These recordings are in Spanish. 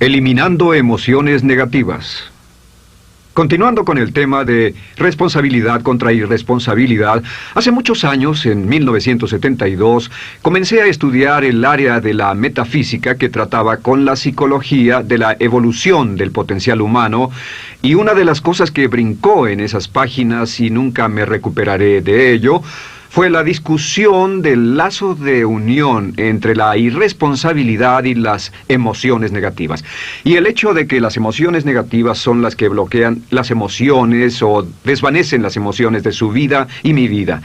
Eliminando emociones negativas. Continuando con el tema de responsabilidad contra irresponsabilidad, hace muchos años, en 1972, comencé a estudiar el área de la metafísica que trataba con la psicología de la evolución del potencial humano, y una de las cosas que brincó en esas páginas, y nunca me recuperaré de ello, fue la discusión del lazo de unión entre la irresponsabilidad y las emociones negativas. Y el hecho de que las emociones negativas son las que bloquean las emociones o desvanecen las emociones de su vida y mi vida.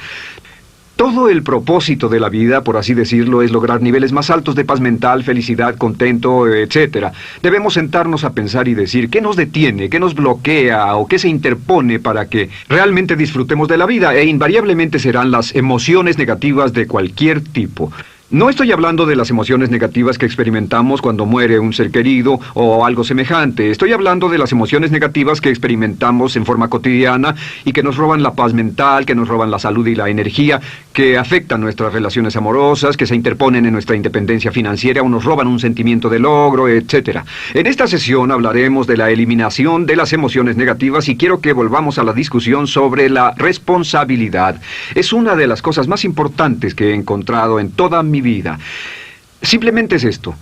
Todo el propósito de la vida, por así decirlo, es lograr niveles más altos de paz mental, felicidad, contento, etc. Debemos sentarnos a pensar y decir qué nos detiene, qué nos bloquea o qué se interpone para que realmente disfrutemos de la vida, e invariablemente serán las emociones negativas de cualquier tipo. No estoy hablando de las emociones negativas que experimentamos cuando muere un ser querido o algo semejante. Estoy hablando de las emociones negativas que experimentamos en forma cotidiana y que nos roban la paz mental, que nos roban la salud y la energía, que afectan nuestras relaciones amorosas, que se interponen en nuestra independencia financiera o nos roban un sentimiento de logro, etc. En esta sesión hablaremos de la eliminación de las emociones negativas y quiero que volvamos a la discusión sobre la responsabilidad. Es una de las cosas más importantes que he encontrado en toda mi vida. Simplemente es esto.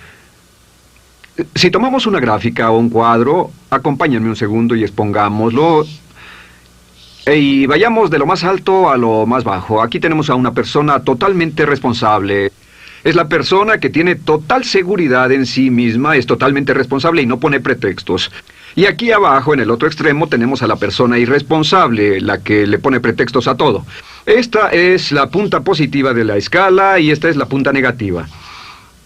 Si tomamos una gráfica o un cuadro, acompáñenme un segundo y expongámoslo. Y vayamos de lo más alto a lo más bajo. Aquí tenemos a una persona totalmente responsable. Es la persona que tiene total seguridad en sí misma, es totalmente responsable y no pone pretextos. Y aquí abajo, en el otro extremo, tenemos a la persona irresponsable, la que le pone pretextos a todo. Esta es la punta positiva de la escala y esta es la punta negativa.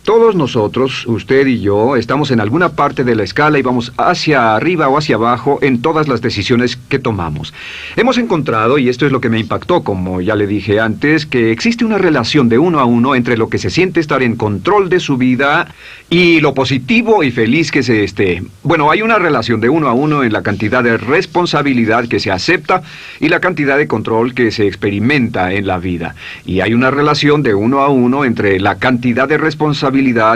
Todos nosotros, usted y yo, estamos en alguna parte de la escala y vamos hacia arriba o hacia abajo en todas las decisiones que tomamos. Hemos encontrado, y esto es lo que me impactó, como ya le dije antes, que existe una relación de uno a uno entre lo que se siente estar en control de su vida y lo positivo y feliz que se esté. Bueno, hay una relación de uno a uno en la cantidad de responsabilidad que se acepta y la cantidad de control que se experimenta en la vida. Y hay una relación de uno a uno entre la cantidad de responsabilidad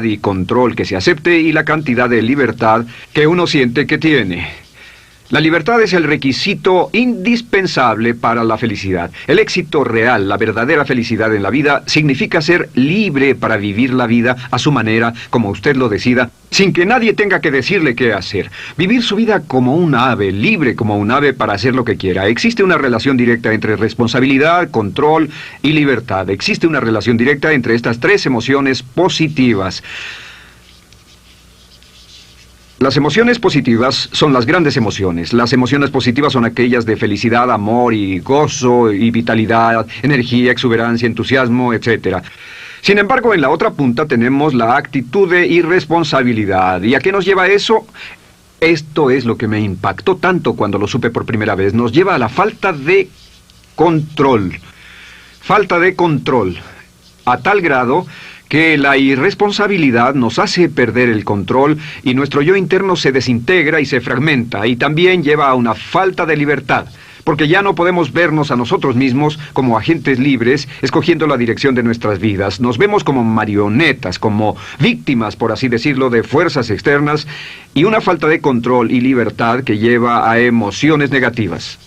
y control que se acepte y la cantidad de libertad que uno siente que tiene. La libertad es el requisito indispensable para la felicidad. El éxito real, la verdadera felicidad en la vida, significa ser libre para vivir la vida a su manera, como usted lo decida, sin que nadie tenga que decirle qué hacer. Vivir su vida como un ave, libre como un ave para hacer lo que quiera. Existe una relación directa entre responsabilidad, control y libertad. Existe una relación directa entre estas tres emociones positivas. Las emociones positivas son las grandes emociones. Las emociones positivas son aquellas de felicidad, amor y gozo y vitalidad, energía, exuberancia, entusiasmo, etc. Sin embargo, en la otra punta tenemos la actitud de irresponsabilidad. ¿Y a qué nos lleva eso? Esto es lo que me impactó tanto cuando lo supe por primera vez. Nos lleva a la falta de control. Falta de control. A tal grado que la irresponsabilidad nos hace perder el control y nuestro yo interno se desintegra y se fragmenta, y también lleva a una falta de libertad, porque ya no podemos vernos a nosotros mismos como agentes libres, escogiendo la dirección de nuestras vidas. Nos vemos como marionetas, como víctimas, por así decirlo, de fuerzas externas, y una falta de control y libertad que lleva a emociones negativas.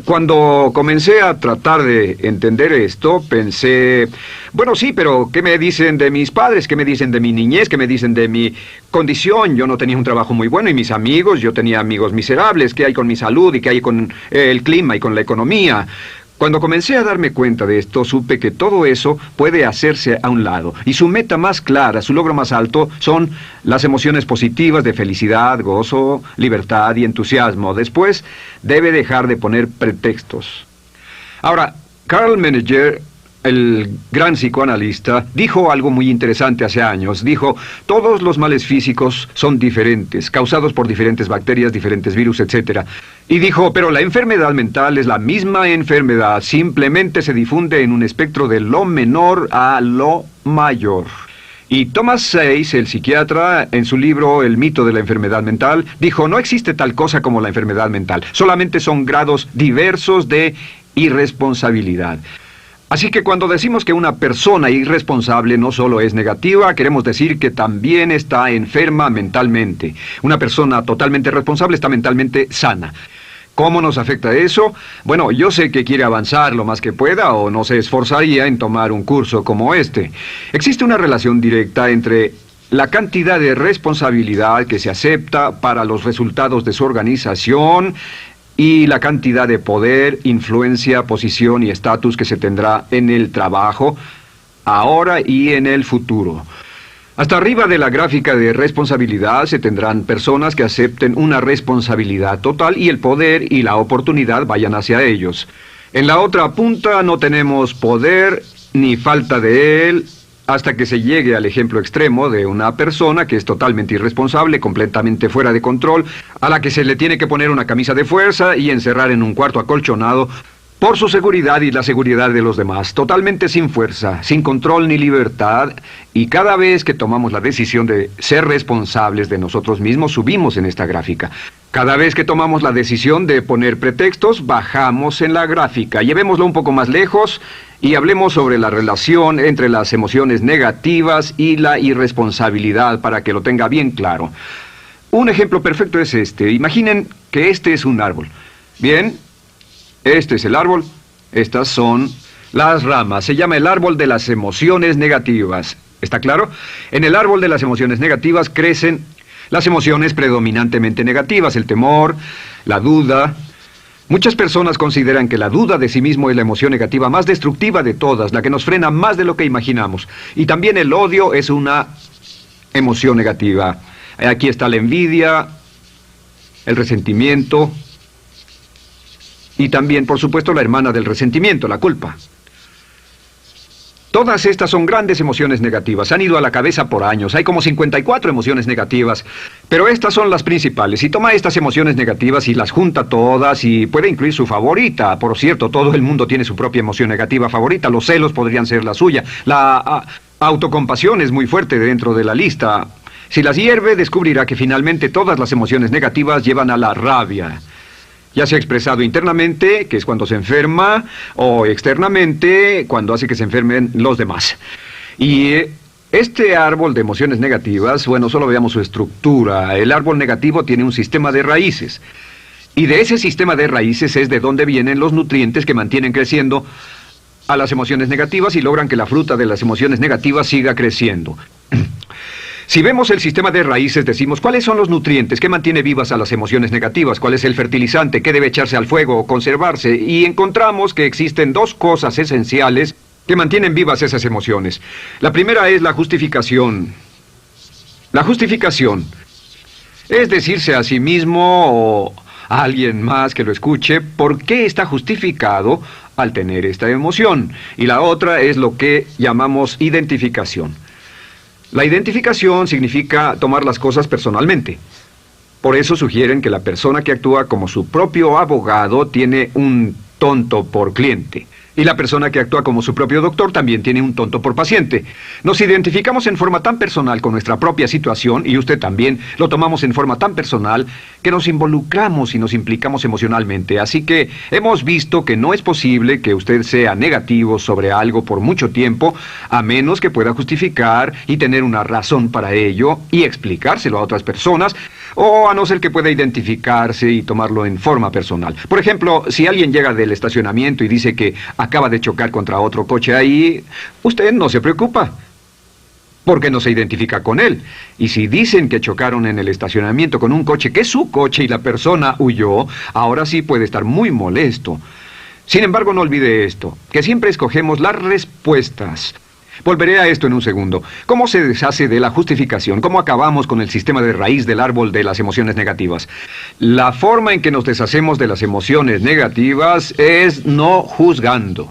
Cuando comencé a tratar de entender esto, pensé, bueno, sí, pero ¿qué me dicen de mis padres? ¿Qué me dicen de mi niñez? ¿Qué me dicen de mi condición? Yo no tenía un trabajo muy bueno y mis amigos, yo tenía amigos miserables. ¿Qué hay con mi salud y qué hay con el clima y con la economía? Cuando comencé a darme cuenta de esto, supe que todo eso puede hacerse a un lado. Y su meta más clara, su logro más alto, son las emociones positivas de felicidad, gozo, libertad y entusiasmo. Después, debe dejar de poner pretextos. Ahora, Carl Menninger, el gran psicoanalista, dijo algo muy interesante hace años. Dijo, todos los males físicos son diferentes, causados por diferentes bacterias, diferentes virus, etc. Y dijo, pero la enfermedad mental es la misma enfermedad, simplemente se difunde en un espectro de lo menor a lo mayor. Y Thomas Sayce, el psiquiatra, en su libro El mito de la enfermedad mental, dijo, no existe tal cosa como la enfermedad mental, solamente son grados diversos de irresponsabilidad. Así que cuando decimos que una persona irresponsable no solo es negativa, queremos decir que también está enferma mentalmente. Una persona totalmente responsable está mentalmente sana. ¿Cómo nos afecta eso? Bueno, yo sé que quiere avanzar lo más que pueda o no se esforzaría en tomar un curso como este. Existe una relación directa entre la cantidad de responsabilidad que se acepta para los resultados de su organización y la cantidad de poder, influencia, posición y estatus que se tendrá en el trabajo, ahora y en el futuro. Hasta arriba de la gráfica de responsabilidad se tendrán personas que acepten una responsabilidad total y el poder y la oportunidad vayan hacia ellos. En la otra punta no tenemos poder ni falta de él, hasta que se llegue al ejemplo extremo de una persona que es totalmente irresponsable, completamente fuera de control, a la que se le tiene que poner una camisa de fuerza y encerrar en un cuarto acolchonado por su seguridad y la seguridad de los demás, totalmente sin fuerza, sin control ni libertad, y cada vez que tomamos la decisión de ser responsables de nosotros mismos, subimos en esta gráfica. Cada vez que tomamos la decisión de poner pretextos, bajamos en la gráfica. Llevémoslo un poco más lejos y hablemos sobre la relación entre las emociones negativas y la irresponsabilidad para que lo tenga bien claro. Un ejemplo perfecto es este. Imaginen que este es un árbol. Bien, este es el árbol, estas son las ramas. Se llama el árbol de las emociones negativas. ¿Está claro? En el árbol de las emociones negativas crecen las emociones predominantemente negativas, el temor, la duda. Muchas personas consideran que la duda de sí mismo es la emoción negativa más destructiva de todas, la que nos frena más de lo que imaginamos. Y también el odio es una emoción negativa. Aquí está la envidia, el resentimiento y también, por supuesto, la hermana del resentimiento, la culpa. Todas estas son grandes emociones negativas. Han ido a la cabeza por años. Hay como 54 emociones negativas. Pero estas son las principales. Si toma estas emociones negativas y las junta todas y puede incluir su favorita. Por cierto, todo el mundo tiene su propia emoción negativa favorita. Los celos podrían ser la suya. La autocompasión es muy fuerte dentro de la lista. Si las hierve, descubrirá que finalmente todas las emociones negativas llevan a la rabia. Ya sea expresado internamente, que es cuando se enferma, o externamente, cuando hace que se enfermen los demás. Y este árbol de emociones negativas, bueno, solo veamos su estructura. El árbol negativo tiene un sistema de raíces. Y de ese sistema de raíces es de donde vienen los nutrientes que mantienen creciendo a las emociones negativas y logran que la fruta de las emociones negativas siga creciendo. Si vemos el sistema de raíces, decimos, ¿cuáles son los nutrientes que mantiene vivas a las emociones negativas? ¿Cuál es el fertilizante? ¿Qué debe echarse al fuego o conservarse? Y encontramos que existen dos cosas esenciales que mantienen vivas esas emociones. La primera es la justificación. La justificación es decirse a sí mismo o a alguien más que lo escuche por qué está justificado al tener esta emoción. Y la otra es lo que llamamos identificación. La identificación significa tomar las cosas personalmente. Por eso sugieren que la persona que actúa como su propio abogado tiene un tonto por cliente. Y la persona que actúa como su propio doctor también tiene un tonto por paciente. Nos identificamos en forma tan personal con nuestra propia situación, y usted también, lo tomamos en forma tan personal, que nos involucramos y nos implicamos emocionalmente. Así que hemos visto que no es posible que usted sea negativo sobre algo por mucho tiempo, a menos que pueda justificar y tener una razón para ello y explicárselo a otras personas, o a no ser que pueda identificarse y tomarlo en forma personal. Por ejemplo, si alguien llega del estacionamiento y dice que acaba de chocar contra otro coche ahí, usted no se preocupa, porque no se identifica con él. Y si dicen que chocaron en el estacionamiento con un coche que es su coche y la persona huyó, ahora sí puede estar muy molesto. Sin embargo, no olvide esto, que siempre escogemos las respuestas. Volveré a esto en un segundo. ¿Cómo se deshace de la justificación? ¿Cómo acabamos con el sistema de raíz del árbol de las emociones negativas? La forma en que nos deshacemos de las emociones negativas es no juzgando.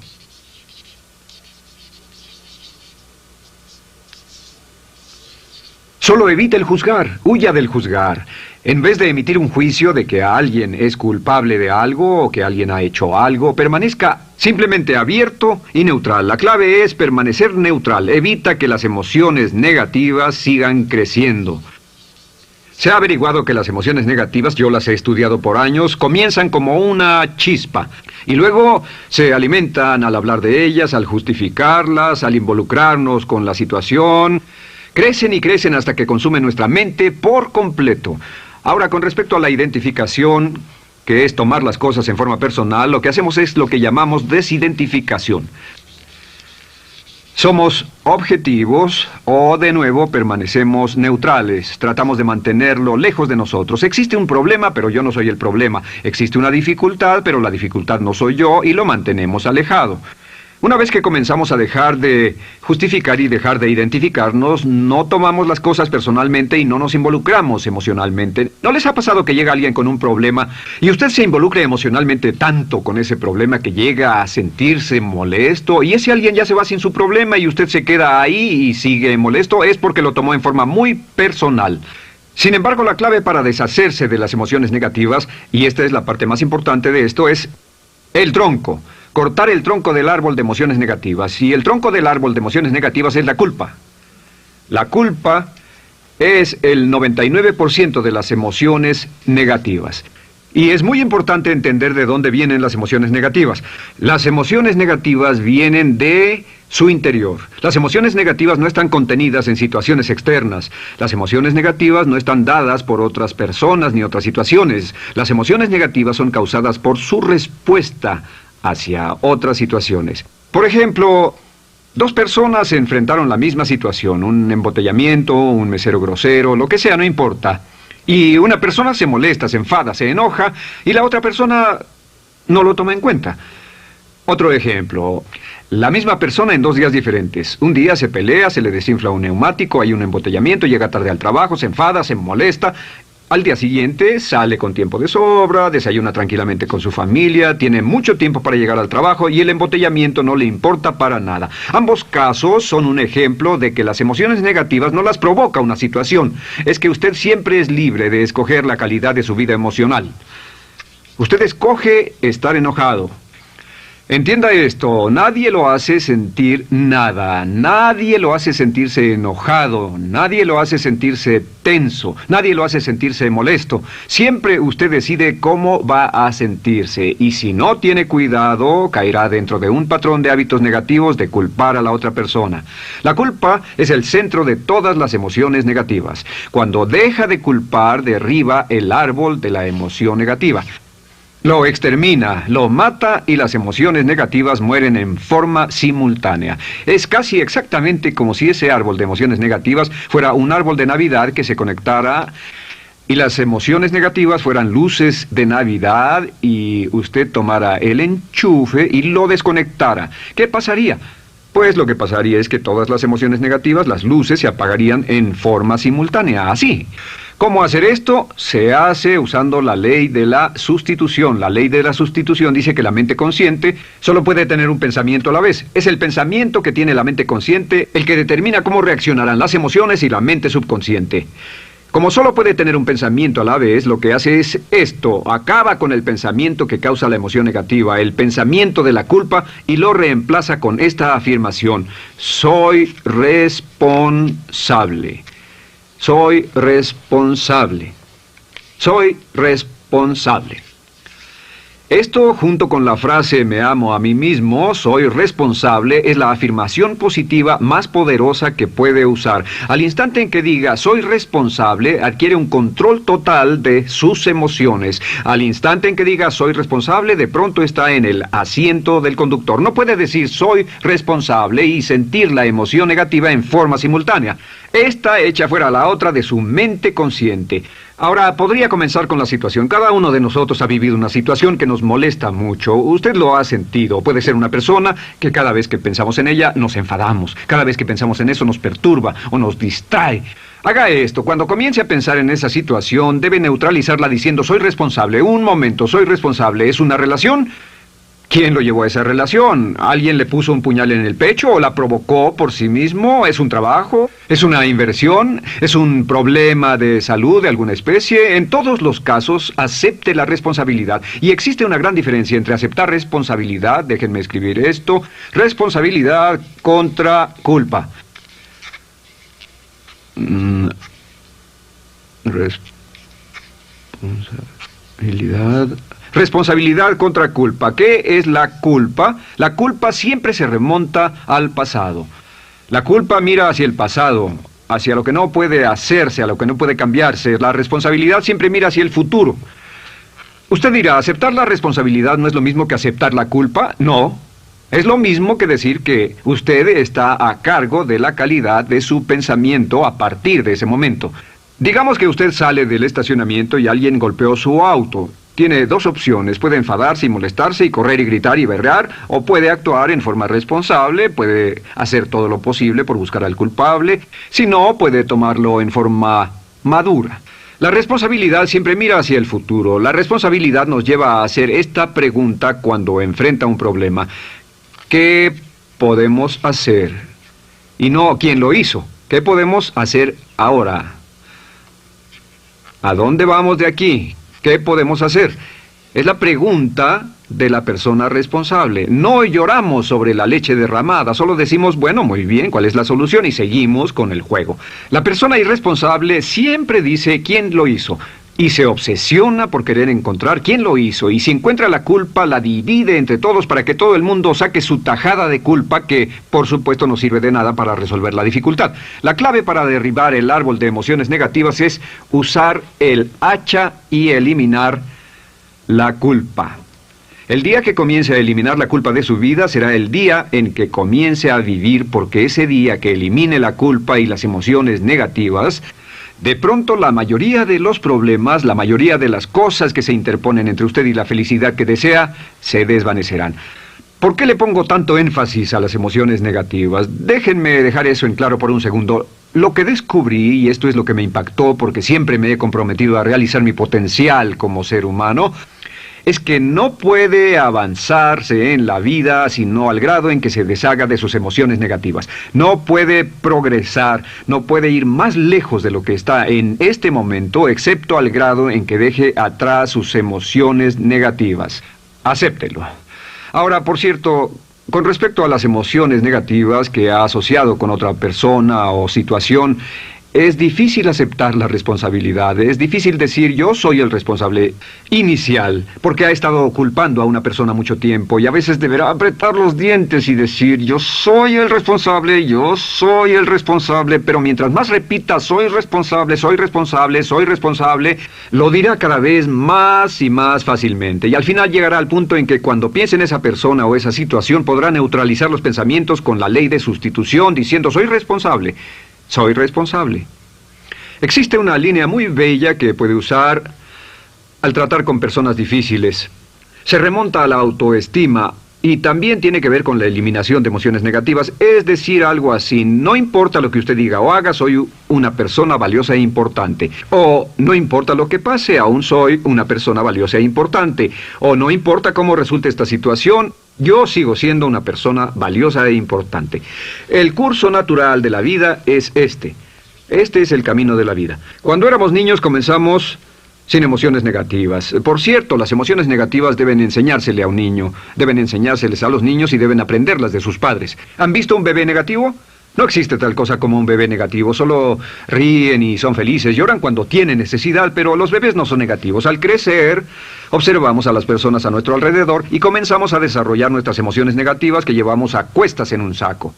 Solo evite el juzgar, huya del juzgar. En vez de emitir un juicio de que alguien es culpable de algo o que alguien ha hecho algo, permanezca simplemente abierto y neutral. La clave es permanecer neutral. Evita que las emociones negativas sigan creciendo. Se ha averiguado que las emociones negativas, yo las he estudiado por años, comienzan como una chispa y luego se alimentan al hablar de ellas, al justificarlas, al involucrarnos con la situación. Crecen y crecen hasta que consumen nuestra mente por completo. Ahora, con respecto a la identificación, que es tomar las cosas en forma personal, lo que hacemos es lo que llamamos desidentificación. Somos objetivos o, de nuevo, permanecemos neutrales. Tratamos de mantenerlo lejos de nosotros. Existe un problema, pero yo no soy el problema. Existe una dificultad, pero la dificultad no soy yo, y lo mantenemos alejado. Una vez que comenzamos a dejar de justificar y dejar de identificarnos, no tomamos las cosas personalmente y no nos involucramos emocionalmente. ¿No les ha pasado que llega alguien con un problema y usted se involucre emocionalmente tanto con ese problema que llega a sentirse molesto y ese alguien ya se va sin su problema y usted se queda ahí y sigue molesto? Es porque lo tomó en forma muy personal. Sin embargo, la clave para deshacerse de las emociones negativas, y esta es la parte más importante de esto, es el tronco. Cortar el tronco del árbol de emociones negativas. Y el tronco del árbol de emociones negativas es la culpa. La culpa es el 99% de las emociones negativas. Y es muy importante entender de dónde vienen las emociones negativas. Las emociones negativas vienen de su interior. Las emociones negativas no están contenidas en situaciones externas. Las emociones negativas no están dadas por otras personas ni otras situaciones. Las emociones negativas son causadas por su respuesta hacia otras situaciones. Por ejemplo, dos personas enfrentaron la misma situación, un embotellamiento, un mesero grosero, lo que sea, no importa. Y una persona se molesta, se enfada, se enoja, y la otra persona no lo toma en cuenta. Otro ejemplo, la misma persona en 2 días diferentes. Un día se pelea, se le desinfla un neumático, hay un embotellamiento, llega tarde al trabajo, se enfada, se molesta. Al día siguiente sale con tiempo de sobra, desayuna tranquilamente con su familia, tiene mucho tiempo para llegar al trabajo y el embotellamiento no le importa para nada. Ambos casos son un ejemplo de que las emociones negativas no las provoca una situación. Es que usted siempre es libre de escoger la calidad de su vida emocional. Usted escoge estar enojado. Entienda esto, nadie lo hace sentir nada, nadie lo hace sentirse enojado, nadie lo hace sentirse tenso, nadie lo hace sentirse molesto. Siempre usted decide cómo va a sentirse y si no tiene cuidado, caerá dentro de un patrón de hábitos negativos de culpar a la otra persona. La culpa es el centro de todas las emociones negativas. Cuando deja de culpar, derriba el árbol de la emoción negativa. Lo extermina, lo mata y las emociones negativas mueren en forma simultánea. Es casi exactamente como si ese árbol de emociones negativas fuera un árbol de Navidad que se conectara y las emociones negativas fueran luces de Navidad y usted tomara el enchufe y lo desconectara. ¿Qué pasaría? Pues lo que pasaría es que todas las emociones negativas, las luces, se apagarían en forma simultánea, así. ¿Cómo hacer esto? Se hace usando la ley de la sustitución. La ley de la sustitución dice que la mente consciente solo puede tener un pensamiento a la vez. Es el pensamiento que tiene la mente consciente el que determina cómo reaccionarán las emociones y la mente subconsciente. Como solo puede tener un pensamiento a la vez, lo que hace es esto: acaba con el pensamiento que causa la emoción negativa, el pensamiento de la culpa, y lo reemplaza con esta afirmación: soy responsable. Soy responsable. Soy responsable. Esto, junto con la frase me amo a mí mismo, soy responsable, es la afirmación positiva más poderosa que puede usar. Al instante en que diga soy responsable, adquiere un control total de sus emociones. Al instante en que diga soy responsable, de pronto está en el asiento del conductor. No puede decir soy responsable y sentir la emoción negativa en forma simultánea. Esta echa fuera la otra de su mente consciente. Ahora, podría comenzar con la situación. Cada uno de nosotros ha vivido una situación que nos molesta mucho. Usted lo ha sentido. Puede ser una persona que cada vez que pensamos en ella nos enfadamos. Cada vez que pensamos en eso nos perturba o nos distrae. Haga esto. Cuando comience a pensar en esa situación, debe neutralizarla diciendo soy responsable. Un momento, soy responsable. ¿Es una relación? ¿Quién lo llevó a esa relación? ¿Alguien le puso un puñal en el pecho o la provocó por sí mismo? ¿Es un trabajo? ¿Es una inversión? ¿Es un problema de salud de alguna especie? En todos los casos, acepte la responsabilidad. Y existe una gran diferencia entre aceptar responsabilidad, déjenme escribir esto, responsabilidad contra culpa. Responsabilidad. Responsabilidad contra culpa. ¿Qué es la culpa? La culpa siempre se remonta al pasado. La culpa mira hacia el pasado, hacia lo que no puede hacerse, a lo que no puede cambiarse. La responsabilidad siempre mira hacia el futuro. Usted dirá, ¿aceptar la responsabilidad no es lo mismo que aceptar la culpa? No. Es lo mismo que decir que usted está a cargo de la calidad de su pensamiento a partir de ese momento. Digamos que usted sale del estacionamiento y alguien golpeó su auto. Tiene dos opciones, puede enfadarse y molestarse y correr y gritar y berrear, o puede actuar en forma responsable, puede hacer todo lo posible por buscar al culpable, si no, puede tomarlo en forma madura. La responsabilidad siempre mira hacia el futuro. La responsabilidad nos lleva a hacer esta pregunta cuando enfrenta un problema. ¿Qué podemos hacer? Y no, ¿quién lo hizo? ¿Qué podemos hacer ahora? ¿A dónde vamos de aquí? ¿Qué podemos hacer? Es la pregunta de la persona responsable. No lloramos sobre la leche derramada, solo decimos, bueno, muy bien, ¿cuál es la solución? Y seguimos con el juego. La persona irresponsable siempre dice quién lo hizo y se obsesiona por querer encontrar quién lo hizo, y si encuentra la culpa la divide entre todos para que todo el mundo saque su tajada de culpa, que por supuesto no sirve de nada para resolver la dificultad. La clave para derribar el árbol de emociones negativas es usar el hacha y eliminar la culpa. El día que comience a eliminar la culpa de su vida será el día en que comience a vivir, porque ese día que elimine la culpa y las emociones negativas, de pronto la mayoría de los problemas, la mayoría de las cosas que se interponen entre usted y la felicidad que desea, se desvanecerán. ¿Por qué le pongo tanto énfasis a las emociones negativas? Déjenme dejar eso en claro por un segundo. Lo que descubrí, y esto es lo que me impactó porque siempre me he comprometido a realizar mi potencial como ser humano, es que no puede avanzarse en la vida sino al grado en que se deshaga de sus emociones negativas. No puede progresar, no puede ir más lejos de lo que está en este momento, excepto al grado en que deje atrás sus emociones negativas. Acéptelo. Ahora, por cierto, con respecto a las emociones negativas que ha asociado con otra persona o situación, es difícil aceptar la responsabilidad, es difícil decir yo soy el responsable inicial, porque ha estado culpando a una persona mucho tiempo y a veces deberá apretar los dientes y decir yo soy el responsable, pero mientras más repita soy responsable, lo dirá cada vez más y más fácilmente, y al final llegará al punto en que cuando piense en esa persona o esa situación podrá neutralizar los pensamientos con la ley de sustitución diciendo soy responsable. Soy responsable. Existe una línea muy bella que puede usar al tratar con personas difíciles. Se remonta a la autoestima y también tiene que ver con la eliminación de emociones negativas. Es decir, algo así, no importa lo que usted diga o haga, soy una persona valiosa e importante. O no importa lo que pase, aún soy una persona valiosa e importante. O no importa cómo resulte esta situación, yo sigo siendo una persona valiosa e importante. El curso natural de la vida es este. Este es el camino de la vida. Cuando éramos niños comenzamos sin emociones negativas. Por cierto, las emociones negativas deben enseñársele a un niño, deben enseñárseles a los niños y deben aprenderlas de sus padres. ¿Han visto un bebé negativo? No existe tal cosa como un bebé negativo, solo ríen y son felices, lloran cuando tienen necesidad, pero los bebés no son negativos. Al crecer, observamos a las personas a nuestro alrededor y comenzamos a desarrollar nuestras emociones negativas que llevamos a cuestas en un saco.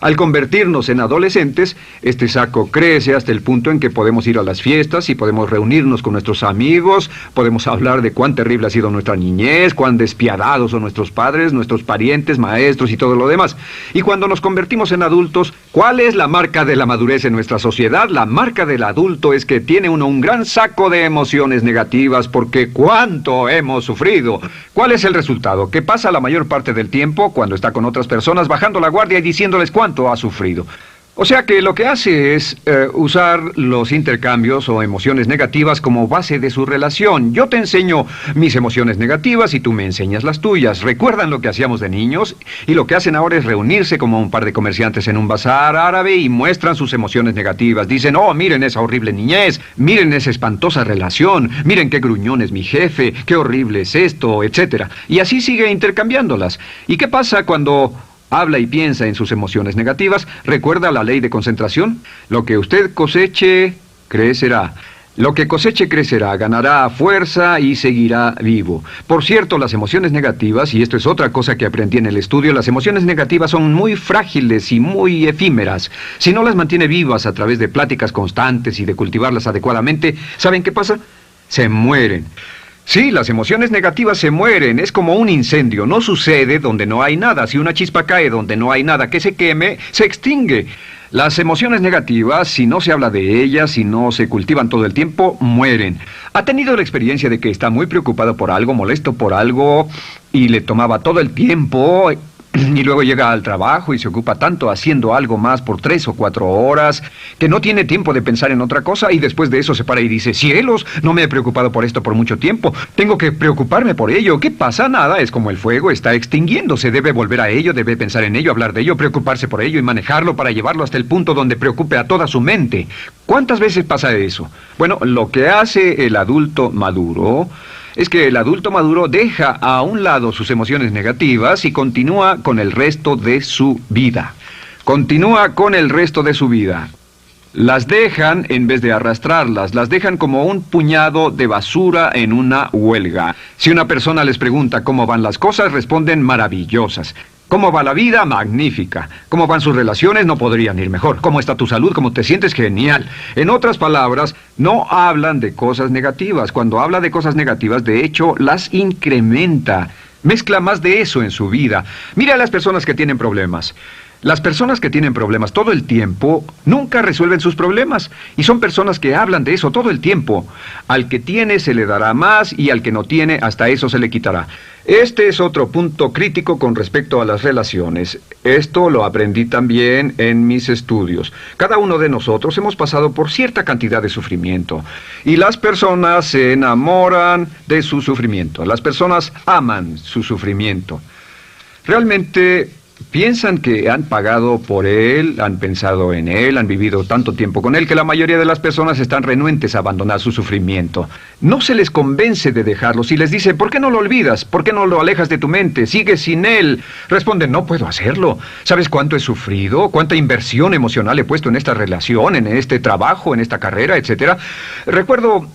Al convertirnos en adolescentes, este saco crece hasta el punto en que podemos ir a las fiestas y podemos reunirnos con nuestros amigos, podemos hablar de cuán terrible ha sido nuestra niñez, cuán despiadados son nuestros padres, nuestros parientes, maestros y todo lo demás. Y cuando nos convertimos en adultos, ¿cuál es la marca de la madurez en nuestra sociedad? La marca del adulto es que tiene uno un gran saco de emociones negativas porque ¿cuánto hemos sufrido? ¿Cuál es el resultado? Que pasa la mayor parte del tiempo cuando está con otras personas bajando la guardia y diciéndoles cuánto ha sufrido. O sea que lo que hace es usar los intercambios o emociones negativas como base de su relación. Yo te enseño mis emociones negativas y tú me enseñas las tuyas. ¿Recuerdan lo que hacíamos de niños? Y lo que hacen ahora es reunirse como un par de comerciantes en un bazar árabe y muestran sus emociones negativas. Dicen, oh, miren esa horrible niñez, miren esa espantosa relación, miren qué gruñón es mi jefe, qué horrible es esto, etc. Y así sigue intercambiándolas. ¿Y qué pasa cuando habla y piensa en sus emociones negativas? ¿Recuerda la ley de concentración? Lo que usted coseche, crecerá. Lo que coseche crecerá, ganará fuerza y seguirá vivo. Por cierto, las emociones negativas, y esto es otra cosa que aprendí en el estudio, las emociones negativas son muy frágiles y muy efímeras. Si no las mantiene vivas a través de pláticas constantes y de cultivarlas adecuadamente, ¿saben qué pasa? Se mueren. Sí, las emociones negativas se mueren, es como un incendio, no sucede donde no hay nada. Si una chispa cae donde no hay nada que se queme, se extingue. Las emociones negativas, si no se habla de ellas, si no se cultivan todo el tiempo, mueren. ¿Ha tenido la experiencia de que está muy preocupado por algo, molesto por algo, y le tomaba todo el tiempo, y luego llega al trabajo y se ocupa tanto haciendo algo más por 3 o 4 horas, que no tiene tiempo de pensar en otra cosa, y después de eso se para y dice, cielos, no me he preocupado por esto por mucho tiempo, tengo que preocuparme por ello? ¿Qué pasa? Nada, es como el fuego, está extinguiéndose, debe volver a ello, debe pensar en ello, hablar de ello, preocuparse por ello y manejarlo para llevarlo hasta el punto donde preocupe a toda su mente. ¿Cuántas veces pasa eso? Bueno, lo que hace el adulto maduro es que el adulto maduro deja a un lado sus emociones negativas y continúa con el resto de su vida. Continúa con el resto de su vida. Las dejan en vez de arrastrarlas, las dejan como un puñado de basura en una huelga. Si una persona les pregunta cómo van las cosas, responden maravillosas. ¿Cómo va la vida? Magnífica. ¿Cómo van sus relaciones? No podrían ir mejor. ¿Cómo está tu salud? ¿Cómo te sientes? Genial. En otras palabras, no hablan de cosas negativas. Cuando habla de cosas negativas, de hecho, las incrementa. Mezcla más de eso en su vida. Mira a las personas que tienen problemas. Las personas que tienen problemas todo el tiempo nunca resuelven sus problemas, y son personas que hablan de eso todo el tiempo. Al que tiene se le dará más, y al que no tiene hasta eso se le quitará. Este es otro punto crítico con respecto a las relaciones. Esto lo aprendí también en mis estudios. Cada uno de nosotros hemos pasado por cierta cantidad de sufrimiento, y las personas se enamoran de su sufrimiento. Las personas aman su sufrimiento. Realmente piensan que han pagado por él, han pensado en él, han vivido tanto tiempo con él, que la mayoría de las personas están renuentes a abandonar su sufrimiento. No se les convence de dejarlo. Si les dice, ¿por qué no lo olvidas? ¿Por qué no lo alejas de tu mente? ¿Sigues sin él? Responden, no puedo hacerlo. ¿Sabes cuánto he sufrido? ¿Cuánta inversión emocional he puesto en esta relación, en este trabajo, en esta carrera, etcétera? Recuerdo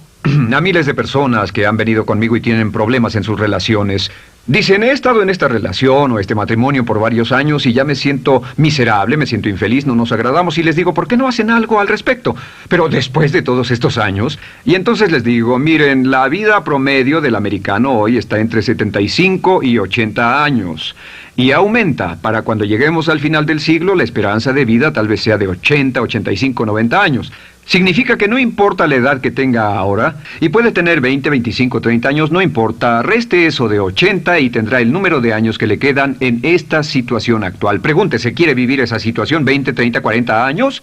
a miles de personas que han venido conmigo y tienen problemas en sus relaciones. Dicen, he estado en esta relación o este matrimonio por varios años y ya me siento miserable, me siento infeliz, no nos agradamos, y les digo, ¿por qué no hacen algo al respecto? Pero después de todos estos años, y entonces les digo, miren, la vida promedio del americano hoy está entre 75 y 80 años. Y aumenta. Para cuando lleguemos al final del siglo, la esperanza de vida tal vez sea de 80, 85, 90 años. Significa que no importa la edad que tenga ahora, y puede tener 20, 25, 30 años, no importa, reste eso de 80 y tendrá el número de años que le quedan en esta situación actual. Pregúntese, ¿quiere vivir esa situación 20, 30, 40 años?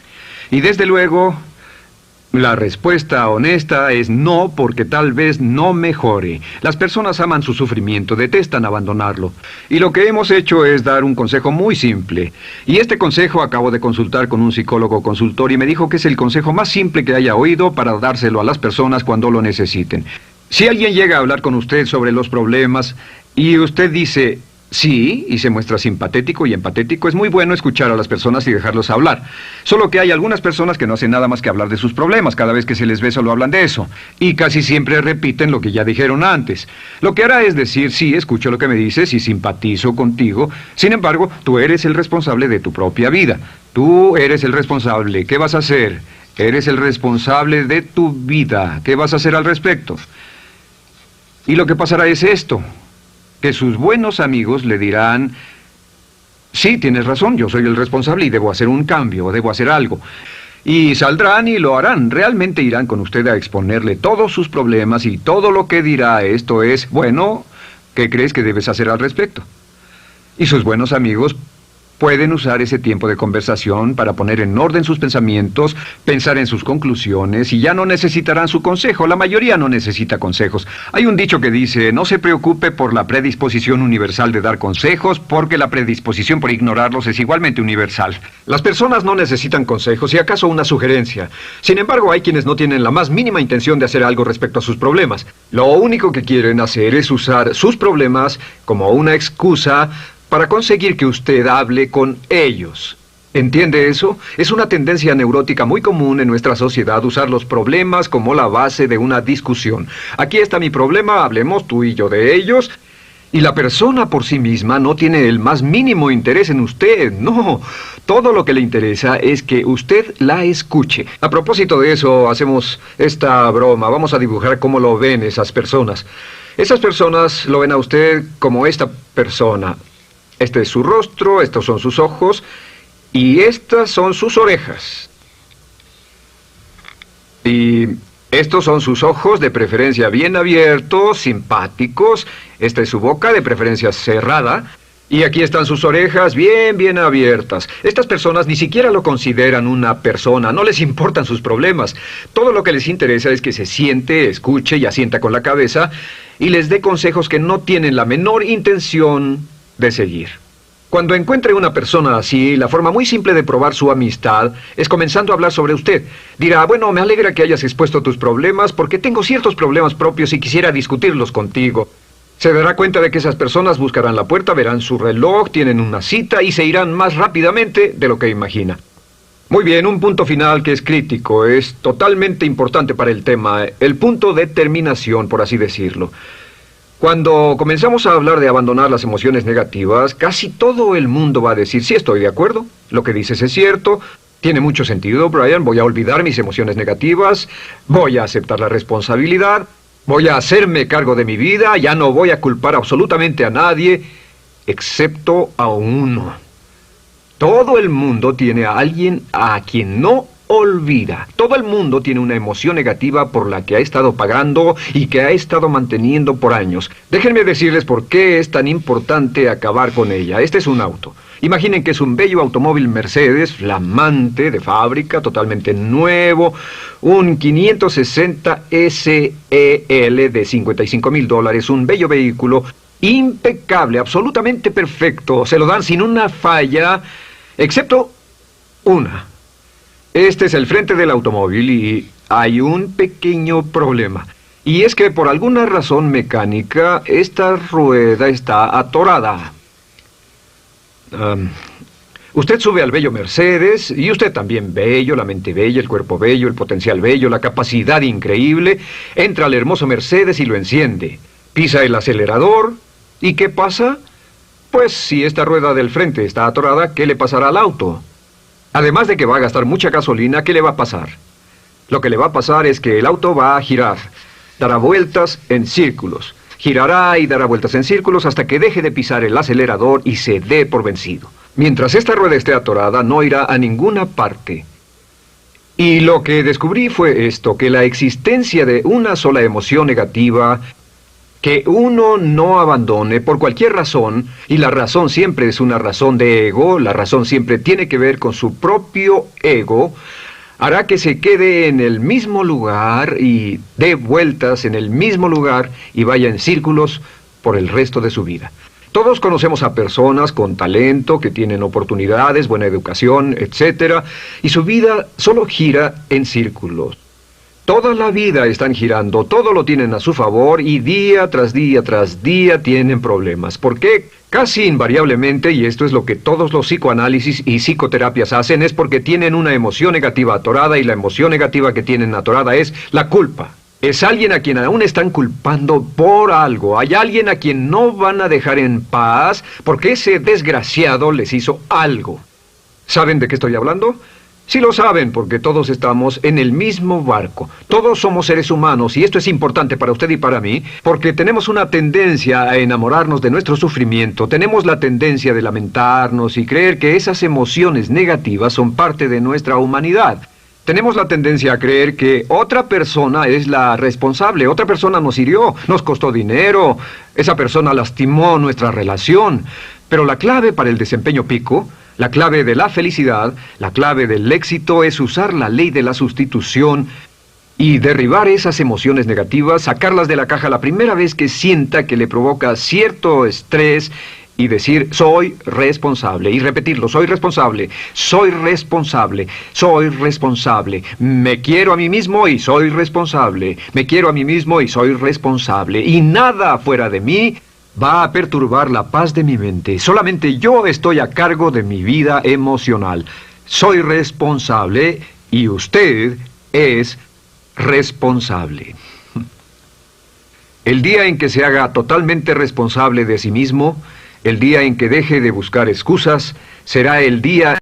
Y desde luego, la respuesta honesta es no, porque tal vez no mejore. Las personas aman su sufrimiento, detestan abandonarlo. Y lo que hemos hecho es dar un consejo muy simple. Y este consejo acabo de consultar con un psicólogo consultor y me dijo que es el consejo más simple que haya oído para dárselo a las personas cuando lo necesiten. Si alguien llega a hablar con usted sobre los problemas y usted dice sí, y se muestra simpatético y empatético, es muy bueno escuchar a las personas y dejarlos hablar. Solo que hay algunas personas que no hacen nada más que hablar de sus problemas. Cada vez que se les ve solo hablan de eso. Y casi siempre repiten lo que ya dijeron antes. Lo que hará es decir, sí, escucho lo que me dices y simpatizo contigo. Sin embargo, tú eres el responsable de tu propia vida. Tú eres el responsable. ¿Qué vas a hacer? Eres el responsable de tu vida. ¿Qué vas a hacer al respecto? Y lo que pasará es esto, que sus buenos amigos le dirán, sí, tienes razón, yo soy el responsable y debo hacer un cambio, debo hacer algo. Y saldrán y lo harán, realmente irán con usted a exponerle todos sus problemas y todo lo que dirá esto es, bueno, ¿qué crees que debes hacer al respecto? Y sus buenos amigos pueden usar ese tiempo de conversación para poner en orden sus pensamientos, pensar en sus conclusiones, y ya no necesitarán su consejo. La mayoría no necesita consejos. Hay un dicho que dice, no se preocupe por la predisposición universal de dar consejos, porque la predisposición por ignorarlos es igualmente universal. Las personas no necesitan consejos, y acaso una sugerencia. Sin embargo, hay quienes no tienen la más mínima intención de hacer algo respecto a sus problemas. Lo único que quieren hacer es usar sus problemas como una excusa para conseguir que usted hable con ellos. ¿Entiende eso? Es una tendencia neurótica muy común en nuestra sociedad usar los problemas como la base de una discusión. Aquí está mi problema, hablemos tú y yo de ellos. Y la persona por sí misma no tiene el más mínimo interés en usted, no. Todo lo que le interesa es que usted la escuche. A propósito de eso, hacemos esta broma. Vamos a dibujar cómo lo ven esas personas. Esas personas lo ven a usted como esta persona. Este es su rostro, estos son sus ojos y estas son sus orejas. Y estos son sus ojos, de preferencia bien abiertos, simpáticos. Esta es su boca, de preferencia cerrada. Y aquí están sus orejas bien abiertas. Estas personas ni siquiera lo consideran una persona, no les importan sus problemas. Todo lo que les interesa es que se siente, escuche y asienta con la cabeza y les dé consejos que no tienen la menor intención de seguir. Cuando encuentre una persona así, la forma muy simple de probar su amistad es comenzando a hablar sobre usted. Dirá, bueno, me alegra que hayas expuesto tus problemas porque tengo ciertos problemas propios y quisiera discutirlos contigo. Se dará cuenta de que esas personas buscarán la puerta, verán su reloj, tienen una cita y se irán más rápidamente de lo que imagina. Muy bien, un punto final que es crítico, es totalmente importante para el tema, el punto de terminación, por así decirlo. Cuando comenzamos a hablar de abandonar las emociones negativas, casi todo el mundo va a decir, sí, estoy de acuerdo, lo que dices es cierto, tiene mucho sentido, Brian, voy a olvidar mis emociones negativas, voy a aceptar la responsabilidad, voy a hacerme cargo de mi vida, ya no voy a culpar absolutamente a nadie, excepto a uno. Todo el mundo tiene a alguien a quien no olvida. Todo el mundo tiene una emoción negativa por la que ha estado pagando y que ha estado manteniendo por años. Déjenme decirles por qué es tan importante acabar con ella. Este es un auto. Imaginen que es un bello automóvil Mercedes, flamante, de fábrica, totalmente nuevo, un 560 SEL de $55,000, un bello vehículo, impecable, absolutamente perfecto. Se lo dan sin una falla, excepto una. Este es el frente del automóvil y hay un pequeño problema. Y es que por alguna razón mecánica, esta rueda está atorada. Usted sube al bello Mercedes, y usted también bello, la mente bella, el cuerpo bello, el potencial bello, la capacidad increíble. Entra al hermoso Mercedes y lo enciende. Pisa el acelerador, ¿y qué pasa? Pues si esta rueda del frente está atorada, ¿qué le pasará al auto? Además de que va a gastar mucha gasolina, ¿qué le va a pasar? Lo que le va a pasar es que el auto va a girar, dará vueltas en círculos. Girará y dará vueltas en círculos hasta que deje de pisar el acelerador y se dé por vencido. Mientras esta rueda esté atorada, no irá a ninguna parte. Y lo que descubrí fue esto, que la existencia de una sola emoción negativa que uno no abandone por cualquier razón, y la razón siempre es una razón de ego, la razón siempre tiene que ver con su propio ego, hará que se quede en el mismo lugar y dé vueltas en el mismo lugar y vaya en círculos por el resto de su vida. Todos conocemos a personas con talento, que tienen oportunidades, buena educación, etc., y su vida solo gira en círculos. Toda la vida están girando, todo lo tienen a su favor y día tras día tras día tienen problemas. ¿Por qué? Casi invariablemente, y esto es lo que todos los psicoanálisis y psicoterapias hacen, es porque tienen una emoción negativa atorada y la emoción negativa que tienen atorada es la culpa. Es alguien a quien aún están culpando por algo. Hay alguien a quien no van a dejar en paz porque ese desgraciado les hizo algo. ¿Saben de qué estoy hablando? Sí lo saben, porque todos estamos en el mismo barco. Todos somos seres humanos, y esto es importante para usted y para mí, porque tenemos una tendencia a enamorarnos de nuestro sufrimiento, tenemos la tendencia de lamentarnos y creer que esas emociones negativas son parte de nuestra humanidad. Tenemos la tendencia a creer que otra persona es la responsable, otra persona nos hirió, nos costó dinero, esa persona lastimó nuestra relación. Pero la clave para el desempeño pico, la clave de la felicidad, la clave del éxito es usar la ley de la sustitución y derribar esas emociones negativas, sacarlas de la caja la primera vez que sienta que le provoca cierto estrés y decir, soy responsable, y repetirlo, soy responsable, soy responsable, soy responsable, me quiero a mí mismo y soy responsable, me quiero a mí mismo y soy responsable, y nada fuera de mí va a perturbar la paz de mi mente. Solamente yo estoy a cargo de mi vida emocional. Soy responsable y usted es responsable. El día en que se haga totalmente responsable de sí mismo, el día en que deje de buscar excusas, será el día